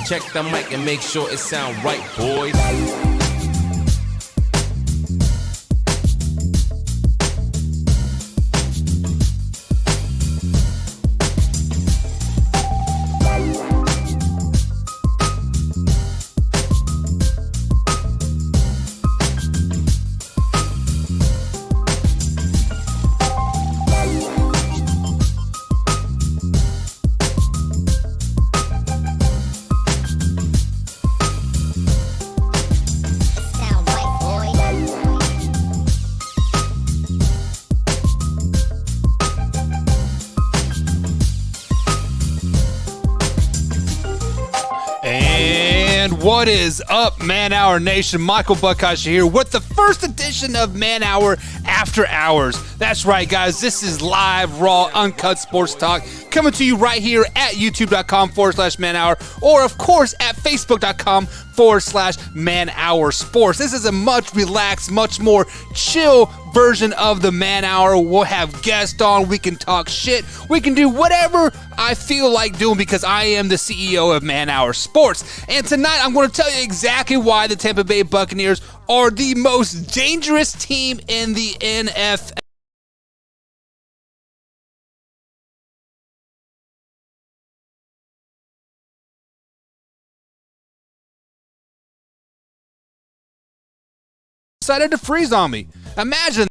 Check the mic and make sure it sound right, boys. What is up, Man Hour Nation? Michael Buckhauscher here with the first edition of Man Hour After Hours. That's right, guys. This is live, raw, uncut sports talk coming to you right here at youtube.com/Man Hour, or, of course, at facebook.com/Man Hour Sports. This is a much relaxed, much more chill version of the Man Hour. We'll have guests on. We can talk shit. We can do whatever I feel like doing because I am the CEO of Man Hour Sports. And tonight I'm going to tell you exactly why the Tampa Bay Buccaneers are the most dangerous team in the NFL. Decided to freeze on me. Imagine.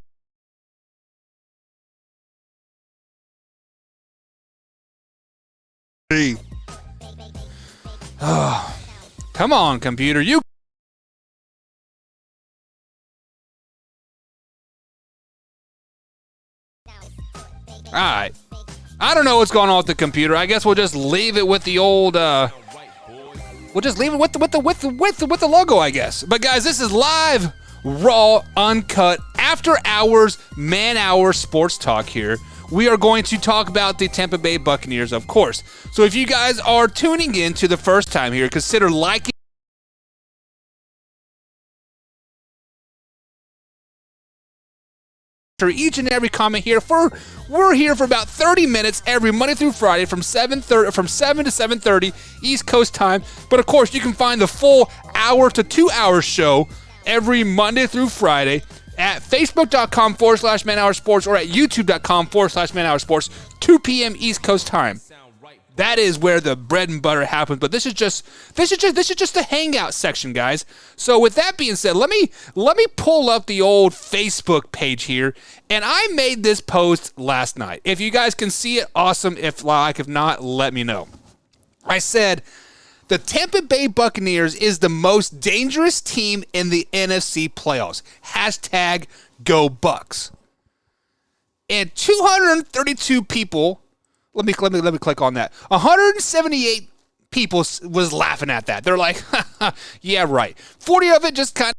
Oh, come on, computer. You. All right. I don't know what's going on with the computer. I guess we'll just leave it with the old. We'll just leave it with the logo, I guess. But guys, this is live, raw, uncut, after hours, Man Hour sports talk here. We are going to talk about the Tampa Bay Buccaneers, of course. So if you guys are tuning in to the first time here, consider liking each and every comment here. We're here for about 30 minutes every Monday through Friday from 7 to 7:30 East Coast time. But of course, you can find the full hour to 2 hour show every Monday through Friday at facebook.com/Man Hour Sports or at youtube.com/Man Hour Sports, 2 p.m. East Coast time. That is where the bread and butter happens. But this is just the hangout section, guys. So with that being said, let me pull up the old Facebook page here, and I made this post last night. If you guys can see it, awesome. If not, let me know. I said, the Tampa Bay Buccaneers is the most dangerous team in the NFC playoffs. Hashtag Go Bucks. And 232 people, let me click on that. 178 people was laughing at that. They're like, yeah, right. 40 of it just kind of,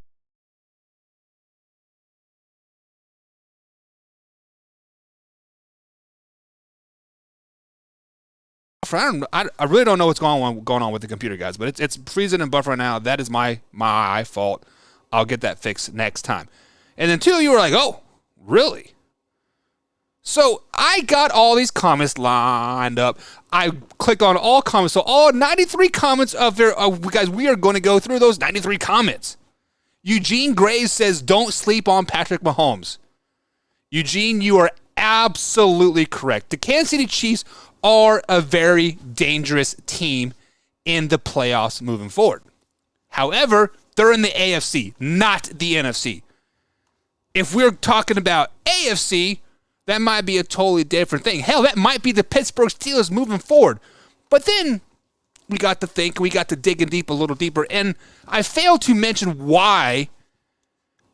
I really don't know what's going on with the computer, guys, but it's freezing and buffering out. That is my fault. I'll get that fixed next time. And then 2 of you were like, oh, really? So I got all these comments lined up. I clicked on all comments. So all 93 comments of there, guys, we are going to go through those 93 comments. Eugene Graves says, don't sleep on Patrick Mahomes. Eugene, you are absolutely correct. The Kansas City Chiefs are a very dangerous team in the playoffs moving forward. However, they're in the AFC, not the NFC. If we're talking about AFC, that might be a totally different thing. Hell, that might be the Pittsburgh Steelers moving forward. But then we got to think, we got to dig in deep a little deeper, and I failed to mention why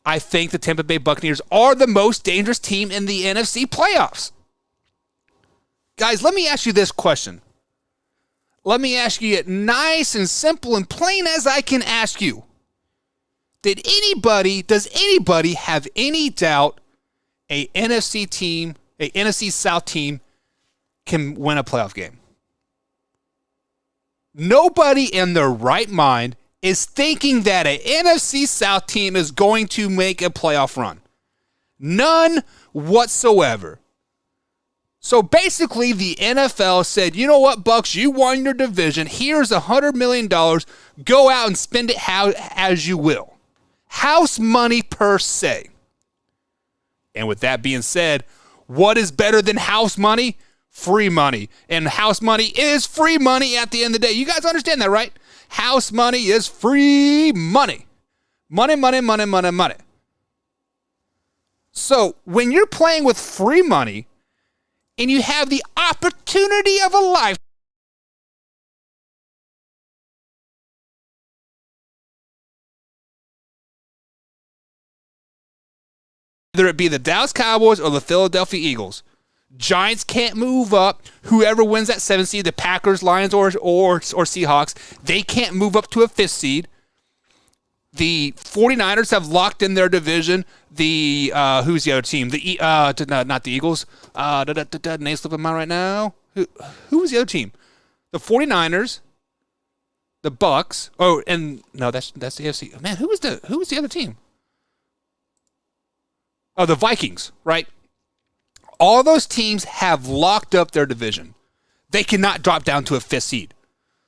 I think the Tampa Bay Buccaneers are the most dangerous team in the NFC playoffs. Guys, let me ask you this question. Let me ask you it nice and simple and plain as I can ask you. Does anybody have any doubt a NFC South team can win a playoff game? Nobody in their right mind is thinking that an NFC South team is going to make a playoff run. None whatsoever. So basically, the NFL said, you know what, Bucks, you won your division. Here's $100 million. Go out and spend it as you will. House money per se. And with that being said, what is better than house money? Free money. And house money is free money at the end of the day. You guys understand that, right? House money is free money. Money, money, money, money, money. So when you're playing with free money and you have the opportunity of a life, whether it be the Dallas Cowboys or the Philadelphia Eagles, Giants can't move up. Whoever wins that 7th seed, the Packers, Lions, or Seahawks, they can't move up to a 5th seed. The 49ers have locked in their division. The who's the other team? Not the Eagles. Name slipping my mind right now. Who was the other team? The 49ers, the Bucks. Oh, and no, that's the AFC. Man, who was the other team? Oh, the Vikings, right? All those teams have locked up their division. They cannot drop down to a 5th seed.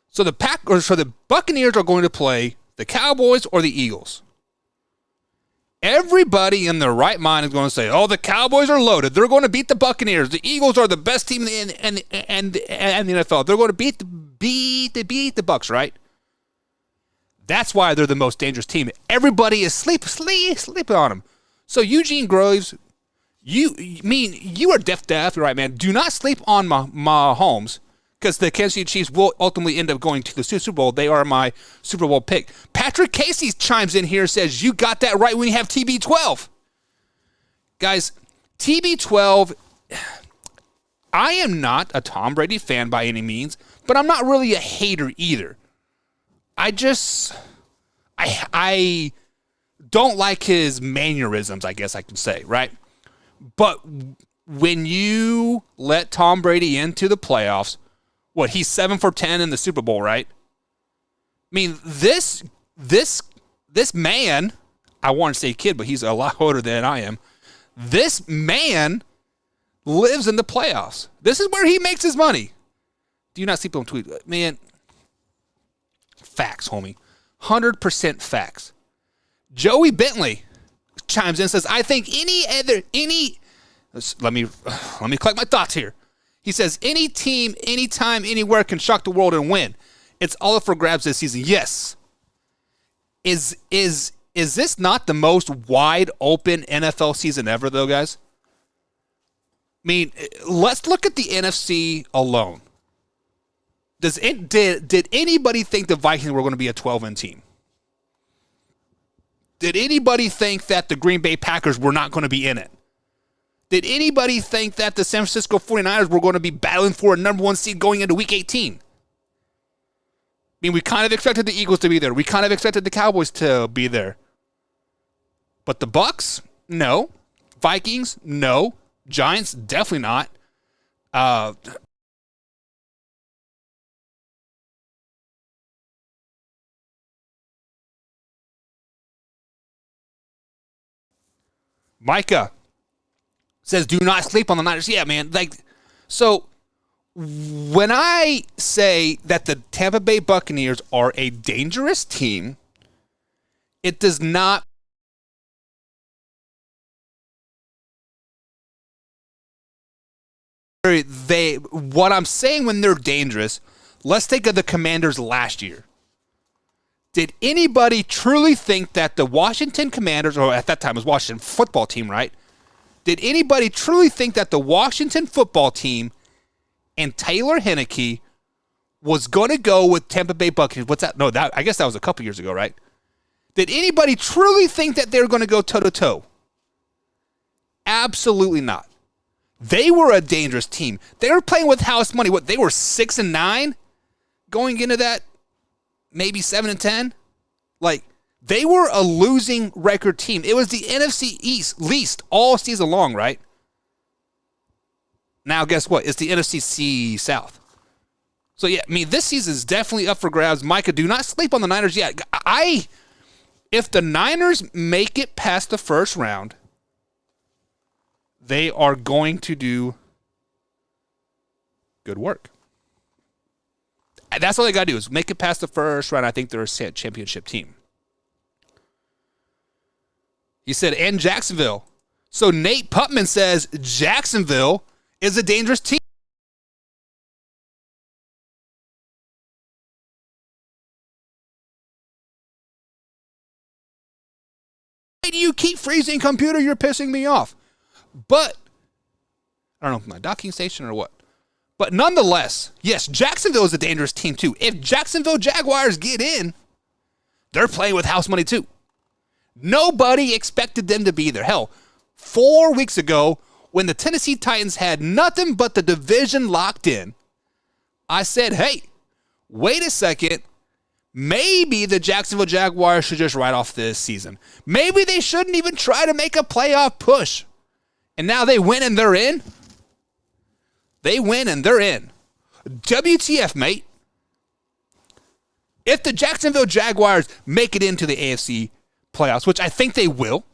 So the Buccaneers are going to play the Cowboys or the Eagles. Everybody in their right mind is going to say, oh, the Cowboys are loaded. They're going to beat the Buccaneers. The Eagles are the best team in the NFL. They're going to beat the Bucks, right? That's why they're the most dangerous team. Everybody is sleeping on them. So Eugene Groves, you are deaf, right, man. Do not sleep on Mahomes, because the Kansas City Chiefs will ultimately end up going to the Super Bowl. They are my Super Bowl pick. Patrick Casey chimes in here and says, you got that right when you have TB12. Guys, TB12, I am not a Tom Brady fan by any means, but I'm not really a hater either. I don't like his mannerisms, I guess I can say, right? But when you let Tom Brady into the playoffs, he's 7 for 10 in the Super Bowl, right? I mean, this man, I want to say kid, but he's a lot older than I am. This man lives in the playoffs. This is where he makes his money. Do you not see people tweet? Man, facts, homie. 100% facts. Joey Bentley chimes in and says, I think let me collect my thoughts here. He says, any team, anytime, anywhere can shock the world and win. It's all up for grabs this season. Yes. Is this not the most wide open NFL season ever, though, guys? I mean, let's look at the NFC alone. Did anybody think the Vikings were going to be a 12-win team? Did anybody think that the Green Bay Packers were not going to be in it? Did anybody think that the San Francisco 49ers were going to be battling for a number 1 seed going into Week 18? I mean, we kind of expected the Eagles to be there. We kind of expected the Cowboys to be there. But the Bucks, no. Vikings, no. Giants, definitely not. Micah says, do not sleep on the Niners. Yeah, man. So when I say that the Tampa Bay Buccaneers are a dangerous team, it does not what I'm saying when they're dangerous, let's think of the Commanders last year. Did anybody truly think that the Washington Commanders, or at that time it was Washington football team, right? Did anybody truly think that the Washington football team and Taylor Heinicke was going to go with Tampa Bay Buccaneers? What's that? No, I guess that was a couple years ago, right? Did anybody truly think that they were going to go toe-to-toe? Absolutely not. They were a dangerous team. They were playing with house money. They were 6-9 going into that? Maybe 7-10. They were a losing record team. It was the NFC East least all season long, right? Now, guess what? It's the NFC South. So, yeah, I mean, this season is definitely up for grabs. Micah, do not sleep on the Niners yet. If the Niners make it past the first round, they are going to do Good work. That's all they got to do is make it past the first round. I think they're a championship team. He said, and Jacksonville. So Nate Putman says Jacksonville is a dangerous team. Why do you keep freezing, computer? You're pissing me off. But, I don't know, my docking station or what. But nonetheless, yes, Jacksonville is a dangerous team too. If Jacksonville Jaguars get in, they're playing with house money too. Nobody expected them to be there. Hell, 4 weeks ago, when the Tennessee Titans had nothing but the division locked in, I said, hey, wait a second. Maybe the Jacksonville Jaguars should just write off this season. Maybe they shouldn't even try to make a playoff push. And now they win and they're in. They win and they're in. WTF, mate. If the Jacksonville Jaguars make it into the AFC playoffs, which I think they will,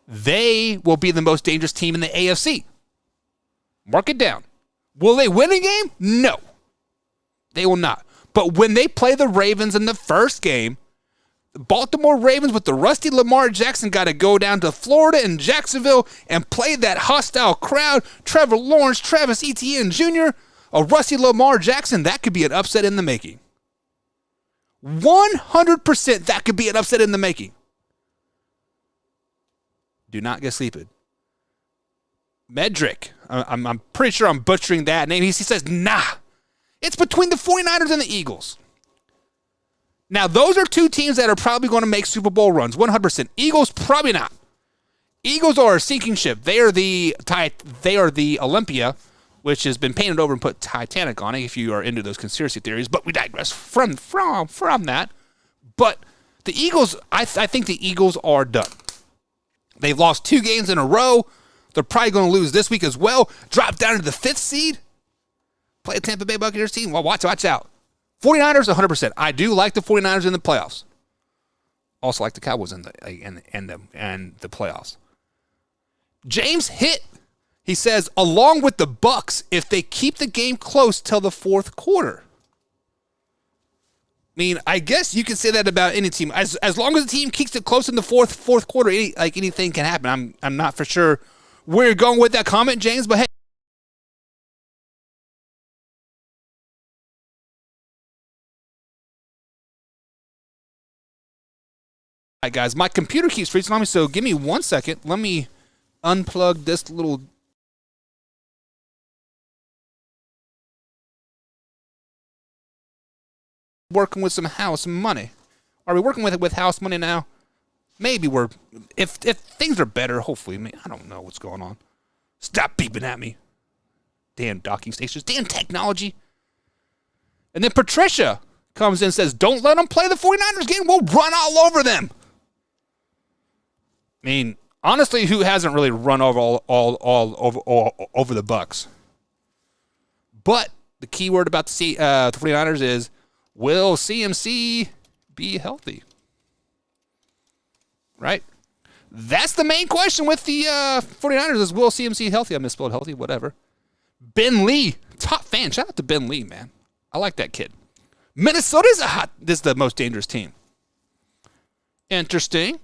they will be the most dangerous team in the AFC. Mark it down. Will they win a game? No. They will not. But when they play the Ravens in the first game, the Baltimore Ravens with the rusty Lamar Jackson got to go down to Florida and Jacksonville and play that hostile crowd. Trevor Lawrence, Travis Etienne Jr., a rusty Lamar Jackson, that could be an upset in the making. 100% that could be an upset in the making. Do not get sleeped. Medrick, I'm pretty sure I'm butchering that name. He says, nah, it's between the 49ers and the Eagles. Now, those are two teams that are probably going to make Super Bowl runs, 100%. Eagles, probably not. Eagles are a sinking ship. They are the Olympia, which has been painted over and put Titanic on it, if you are into those conspiracy theories. But we digress from that. But the Eagles, I think the Eagles are done. They've lost 2 games in a row. They're probably going to lose this week as well. Drop down to the 5th seed. Play a Tampa Bay Buccaneers team. Well, watch out. 49ers, 100%. I do like the 49ers in the playoffs. Also like the Cowboys in the playoffs. James Hitt, he says, along with the Bucks, if they keep the game close till the 4th quarter. I mean, I guess you can say that about any team. As long as the team keeps it close in the fourth quarter, anything can happen. I'm not for sure where you're going with that comment, James, but hey. All right, guys, my computer keeps freezing on me, so give me 1 second. Let me unplug this little... Working with some house money. Are we working with house money now? Maybe we're... If things are better, hopefully. I don't know what's going on. Stop beeping at me. Damn docking stations. Damn technology. And then Patricia comes in and says, don't let them play the 49ers game. We'll run all over them. I mean, honestly, who hasn't really run over all over the Bucks? But the key word about the 49ers is, will CMC be healthy? Right? That's the main question with the 49ers is, will CMC healthy? I misspelled healthy, whatever. Ben Lee, top fan. Shout out to Ben Lee, man. I like that kid. Minnesota's this is the most dangerous team. Interesting.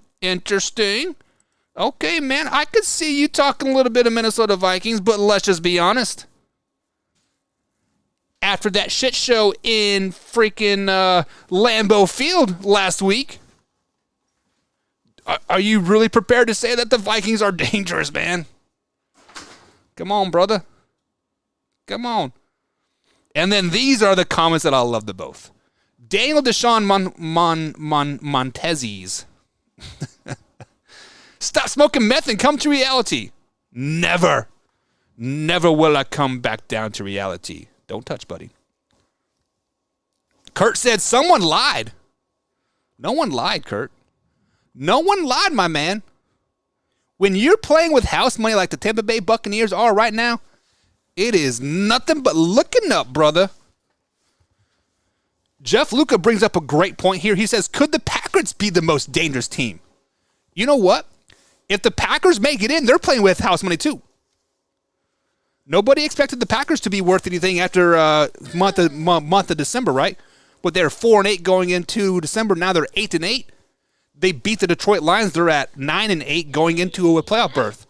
Okay, man, I could see you talking a little bit of Minnesota Vikings, but let's just be honest. After that shit show in freaking Lambeau Field last week, are you really prepared to say that the Vikings are dangerous, man? Come on, brother. Come on. And then these are the comments that I love the both. Daniel Deshaun Montezis. Stop smoking meth and come to reality. Never will I come back down to reality. Don't touch, buddy. Kurt said someone lied. No one lied, Kurt. No one lied, my man. When you're playing with house money like the Tampa Bay Buccaneers are right now, it is nothing but looking up, brother. Jeff Luca brings up a great point here. He says, could the Packers be the most dangerous team? You know what? If the Packers make it in, they're playing with house money too. Nobody expected the Packers to be worth anything after month of December, right? But they're 4-8 going into December. Now they're 8-8. They beat the Detroit Lions. They're at 9-8 going into a playoff berth.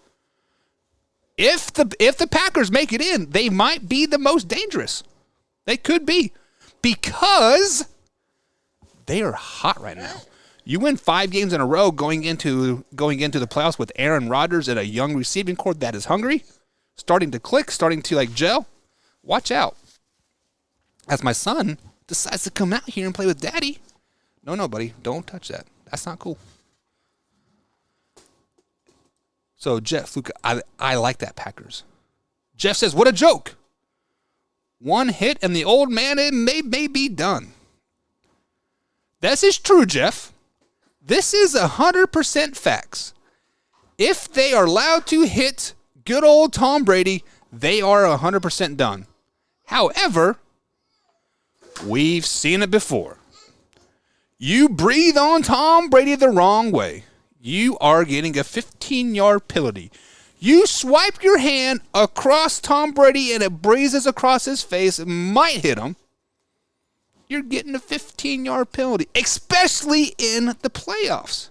If the Packers make it in, they might be the most dangerous. They could be, because they are hot right now. You win 5 games in a row going into the playoffs with Aaron Rodgers and a young receiving corps that is hungry, starting to click, starting to gel. Watch out. As my son decides to come out here and play with daddy. No, buddy, don't touch that. That's not cool. So, Jeff, Luca, I like that Packers. Jeff says, what a joke. One hit and the old man may be done. This is true, Jeff. This is 100% facts. If they are allowed to hit good old Tom Brady, they are 100% done. However, we've seen it before. You breathe on Tom Brady the wrong way, you are getting a 15-yard penalty. You swipe your hand across Tom Brady and it breezes across his face, it might hit him. You're getting a 15-yard penalty, especially in the playoffs.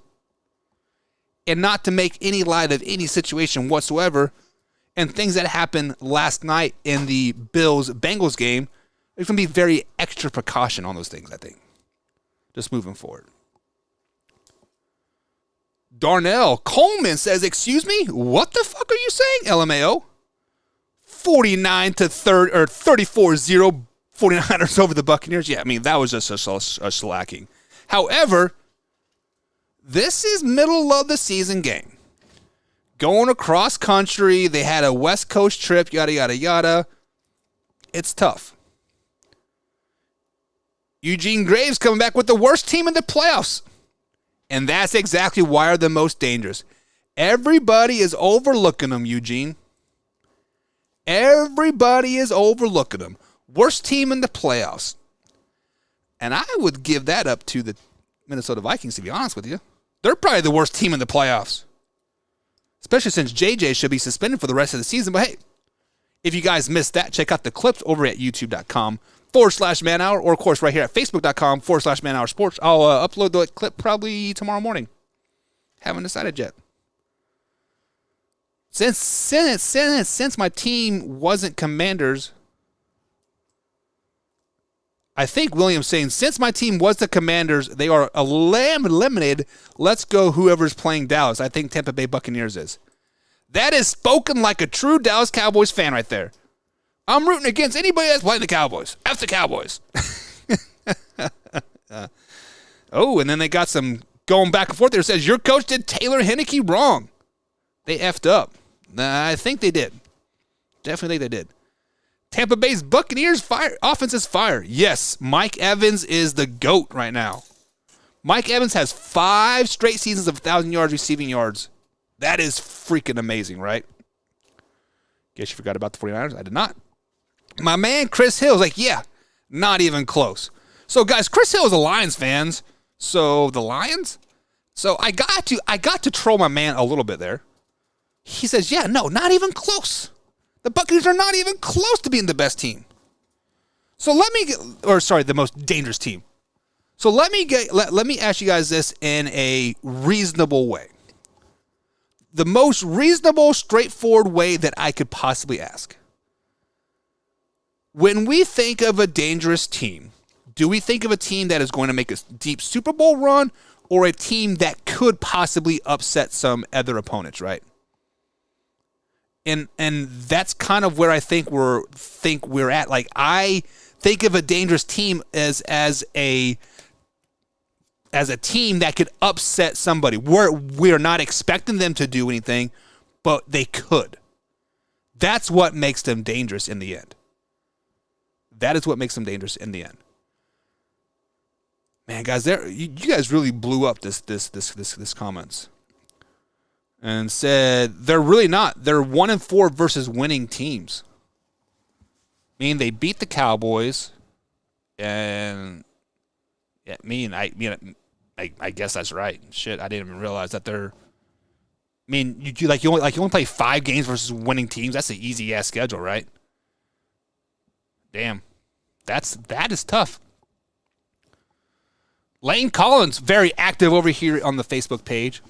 And not to make any light of any situation whatsoever, and things that happened last night in the Bills-Bengals game, there's going to be very extra precaution on those things, I think. Just moving forward. Darnell Coleman says, excuse me, what the fuck are you saying, LMAO? 34-0 49ers over the Buccaneers. Yeah, I mean, that was just a slacking. However, this is middle of the season game. Going across country, they had a West Coast trip, yada, yada, yada. It's tough. Eugene Graves coming back with the worst team in the playoffs. And that's exactly why they're the most dangerous. Everybody is overlooking them, Eugene. Everybody is overlooking them. Worst team in the playoffs. And I would give that up to the Minnesota Vikings, to be honest with you. They're probably the worst team in the playoffs. Especially since JJ should be suspended for the rest of the season. But hey, if you guys missed that, check out the clips over at youtube.com/manhour, or of course right here at facebook.com/manhour sports. I'll upload the clip probably tomorrow morning. Haven't decided yet. Since my team wasn't Commanders, I think William's saying, since my team was the Commanders, they are eliminated. Let's go whoever's playing Dallas. I think Tampa Bay Buccaneers is. That is spoken like a true Dallas Cowboys fan right there. I'm rooting against anybody that's playing the Cowboys. F the Cowboys. Oh, and then they got some going back and forth there. It says, your coach did Taylor Heineke wrong. They effed up. I think they did. Definitely they did. Tampa Bay's Buccaneers offense is fire. Yes, Mike Evans is the GOAT right now. Mike Evans has 5 straight seasons of 1,000 yards receiving yards. That is freaking amazing, right? Guess you forgot about the 49ers. I did not. My man Chris Hill's like, yeah, not even close. So, guys, Chris Hill is a Lions fan. So, the Lions? So, I got to troll my man a little bit there. He says, yeah, no, not even close. The Buccaneers are not even close to being the best team. So the most dangerous team. So let me ask you guys this in a reasonable way. The most reasonable, straightforward way that I could possibly ask. When we think of a dangerous team, do we think of a team that is going to make a deep Super Bowl run, or a team that could possibly upset some other opponents, right? And that's kind of where I think we're at. Like, I think of a dangerous team as a team that could upset somebody. We're not expecting them to do anything, but they could. That's what makes them dangerous in the end. That is what makes them dangerous in the end. Man, guys, you guys really blew up this comments. And said they're really not. They're 1-4 versus winning teams. Meaning they beat the Cowboys, and I guess that's right. Shit, I didn't even realize that they're I mean, you only play 5 games versus winning teams. That's an easy ass schedule, right? Damn, that is tough. Lane Collins, very active over here on the Facebook page.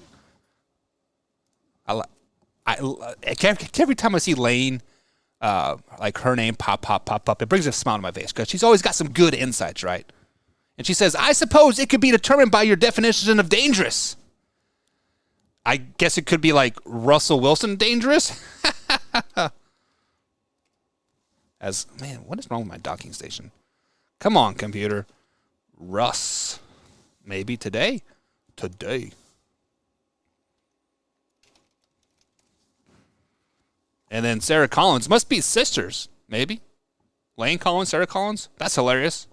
Every time I see Lane, like her name pop up, it brings a smile to my face because she's always got some good insights, right? And she says, I suppose it could be determined by your definition of dangerous. I guess it could be like Russell Wilson dangerous. Man, what is wrong with my docking station? Come on, computer. Russ. Maybe today? Today. And then Sarah Collins. Must be sisters, maybe. Lane Collins, Sarah Collins. That's hilarious.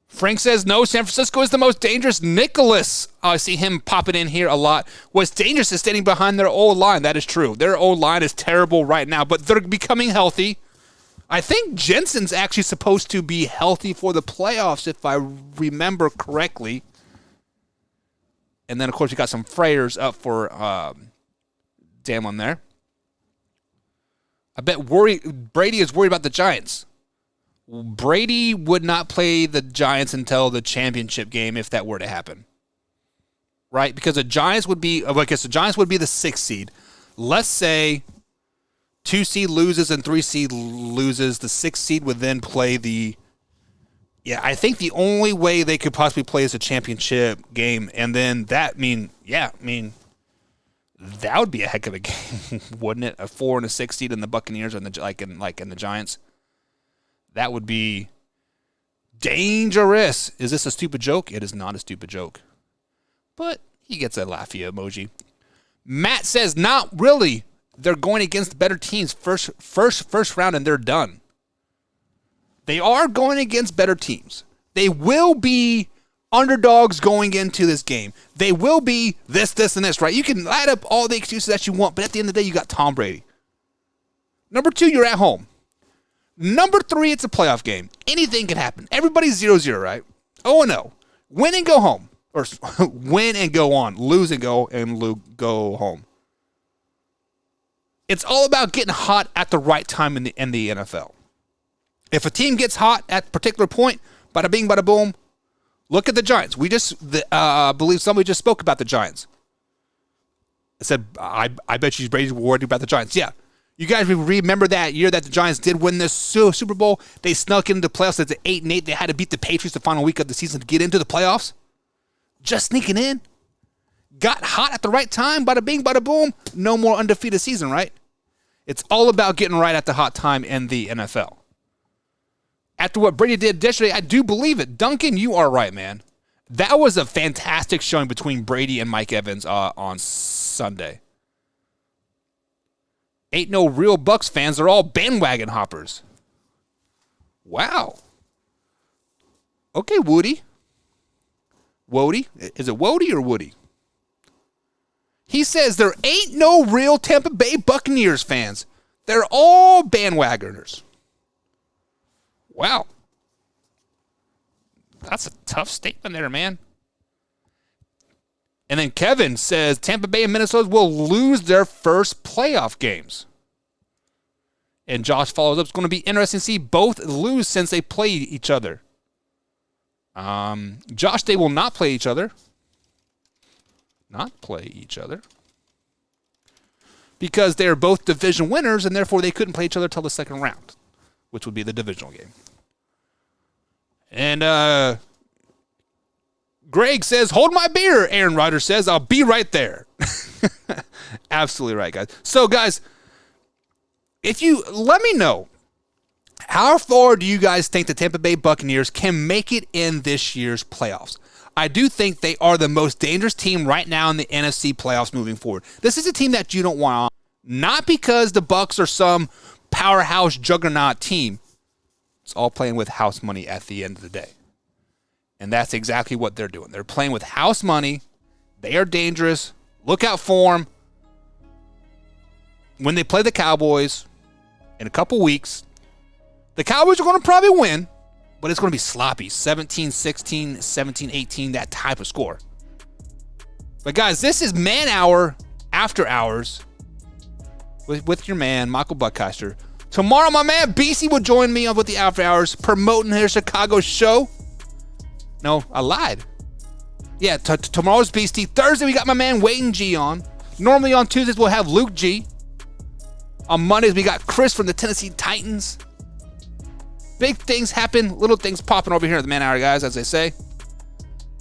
Frank says, no, San Francisco is the most dangerous. Nicholas, I see him popping in here a lot. What's dangerous is standing behind their old line. That is true. Their old line is terrible right now, but they're becoming healthy. I think Jensen's actually supposed to be healthy for the playoffs, if I remember correctly. And then, of course, you got some Freyers up for Damlin there. I bet Brady is worried about the Giants. Brady would not play the Giants until the championship game if that were to happen. Right? Because the Giants would be, the 6th seed. Let's say 2 seed loses and 3 seed loses. The 6th seed would then play I think the only way they could possibly play is a championship game. And then that would be a heck of a game, wouldn't it? A 4 and a 6 seed in the Buccaneers and in the Giants. That would be dangerous. Is this a stupid joke? It is not a stupid joke. But he gets a laughy emoji. Matt says, not really. They're going against better teams first round and they're done. They are going against better teams. They will be underdogs going into this game. They will be this, and this, right? You can light up all the excuses that you want, but at the end of the day, you got Tom Brady. Number 2, you're at home. Number 3, it's a playoff game. Anything can happen. Everybody's 0-0, right? 0-0. Win and go home. Or win and go on. Lose and go home. It's all about getting hot at the right time in the NFL. If a team gets hot at a particular point, bada bing, bada boom, look at the Giants. I believe somebody just spoke about the Giants. I said, I bet you Brady's worried about the Giants. Yeah. You guys remember that year that the Giants did win this Super Bowl? They snuck into the playoffs at the 8-8. They had to beat the Patriots the final week of the season to get into the playoffs. Just sneaking in. Got hot at the right time. Bada bing, bada boom. No more undefeated season, right? It's all about getting right at the hot time in the NFL. After what Brady did yesterday, I do believe it. Duncan, you are right, man. That was a fantastic showing between Brady and Mike Evans on Sunday. Ain't no real Bucs fans. They're all bandwagon hoppers. Wow. Okay, Woody. Wody? Is it Wody or Woody? He says there ain't no real Tampa Bay Buccaneers fans. They're all bandwagoners. Wow. That's a tough statement there, man. And then Kevin says Tampa Bay and Minnesota will lose their first playoff games. And Josh follows up. It's going to be interesting to see both lose since they played each other. Josh, they will not play each other. Not play each other. Because they're both division winners, and therefore they couldn't play each other until the second round, which would be the divisional game. And Greg says, hold my beer, Aaron Rodgers says. I'll be right there. Absolutely right, guys. So, guys, if you let me know, how far do you guys think the Tampa Bay Buccaneers can make it in this year's playoffs? I do think they are the most dangerous team right now in the NFC playoffs moving forward. This is a team that you don't want on. Not because the Bucs are some powerhouse juggernaut team. It's all playing with house money at the end of the day. And that's exactly what they're doing. They're playing with house money. They are dangerous. Look out for them. When they play the Cowboys in a couple weeks, the Cowboys are going to probably win, but it's going to be sloppy. 17-16, 17-18, that type of score. But guys, this is Man Hour After Hours with your man, Michael Buckcaster. Tomorrow, my man, BC will join me with the After Hours promoting his Chicago show. No, I lied. Yeah, tomorrow's BC. Thursday, we got my man Wayne G on. Normally on Tuesdays, we'll have Luke G. On Mondays, we got Chris from the Tennessee Titans. Big things happen, little things popping over here at the Man Hour, guys, as they say.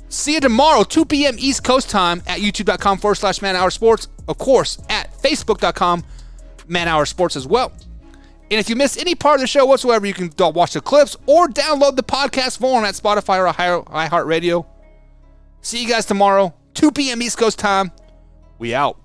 See you tomorrow, 2 p.m. East Coast time at youtube.com/Man Hour Sports. Of course, at facebook.com Man Hour Sports as well. And if you miss any part of the show whatsoever, you can watch the clips or download the podcast form at Spotify or iHeartRadio. See you guys tomorrow, 2 p.m. East Coast time. We out.